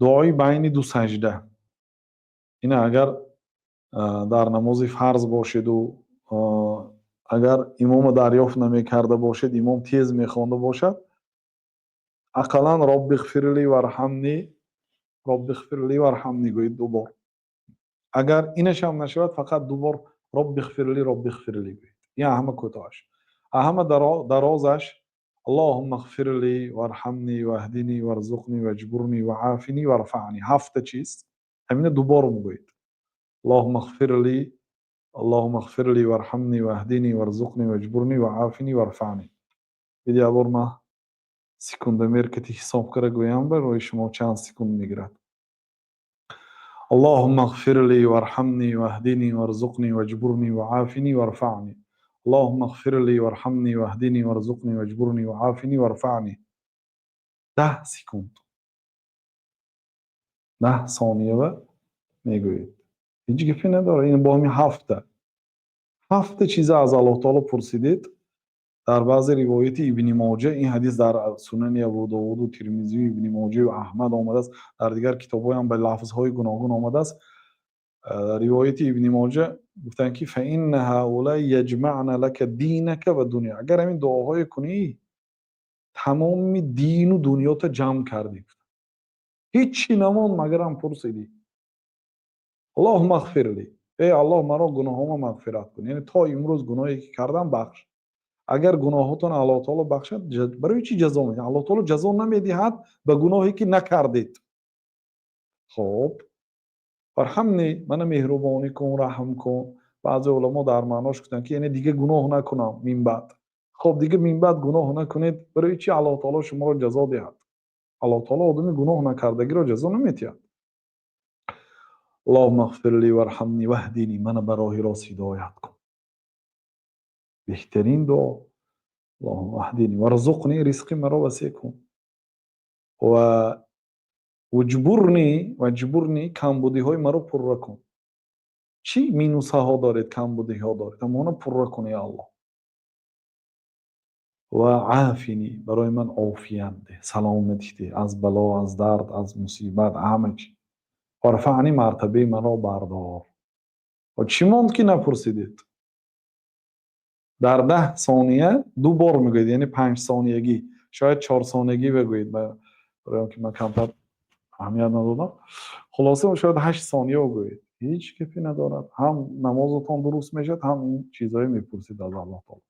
دعای بین دو سجده. این اگر در نماز فرض باشید و اگر امام دریافت نمیکرده باشید، امام تیز میخوانده باشد، اقلا رب اغفر لی وارحمنی، رب اغفر لی وارحمنی گویید دو بار. اگر اینش هم نشود، فقط دو بار رب اغفر لی رب اغفر لی گویید. این همه کوتاهش. همه درازش اللهم اغفر لی وارحمنی واهدنی وارزقنی واجبرنی وعافنی وارفعني. هفت چیست؟ همین دو بار میگویید. اللهم اغفر لی، اللهم اغفر لی وارحمنی واهدنی وارزقنی واجبرنی وعافنی وارفعني. بدی ابر ما سکوندمیر که حساب کرده گویم بر روی شما چند سکوند میگیرد. اللهم اغفر لي وارحمني واهدني وارزقني واجبرني وعافني وارفعني. اللهم اغفر لي وارحمني واهدني وارزقني واجبرني وعافني وارفعني. 10 سکوند، 10 ثانیه و میگویید. هیچ گپی نداره. این با همین هفت چیز از الله تعالی پرسیدید. در بعضی روایت ابن ماجه این حدیث در سنن ابو داود و ترمذی و ابن ماجه و احمد آمده است. در دیگر کتاب‌ها هم به لفظ‌های گوناگون آمده است. روایت ابن ماجه گفتن که فإن هؤلاء یجمعن لك دینک و دنیا. اگر همین دعاهای کنی، تمام دین و دنیا تا جمع کردی. هیچی نماند مگر هم پرسیدی اللهم اغفر لی، ای الله مرا گناهامو مغفرت کن. یعنی تا امروز گناهی که کردم بخش. اگر گناهاتون الله تعالی بخشد، برای چی جزا میده؟ الله تعالی جزا نمیدهد به گناهی که نکردید. خب ارحمنی، من مهربانی کن، رحم کن. بعضی علما در معناش گفتن که یعنی دیگه گناه نکنم من بعد. خب دیگه من بعد گناه نکنید، برای چی الله تعالی شما را جزا دهد؟ الله تعالی آدم گناه نکردگی را جزا نمیدهد. اللهم اغفر لی وارحمنی واهدنی، من به راه راست هدایت کن. بهترین دعا. اللهم اهدنی وارزقنی، رزق مرا وسع کن. و وجبرنی، کمبودی های مرا پر کن. چی مینوس ها دارید، کمبودی ها دارید، اما پر کنی الله. و عافینی، برای من عافیت ده، سلامتی ده از بلا، از درد، از مصیبت، همه چی. ورفعنی، مرتبه مرا بردار. و چی ماند که نپرسیدید؟ در 10 ثانیه دو بار میگوید، یعنی 5 ثانیگی، شاید 4 ثانیگی بگویید. برای که من کمتر اهمیت ندادم. خلاصه شاید 8 ثانیه بگویید. هیچ کپی ندارد. هم نمازتان درست میشد، هم این چیزایی میپرسید از الله تعالی.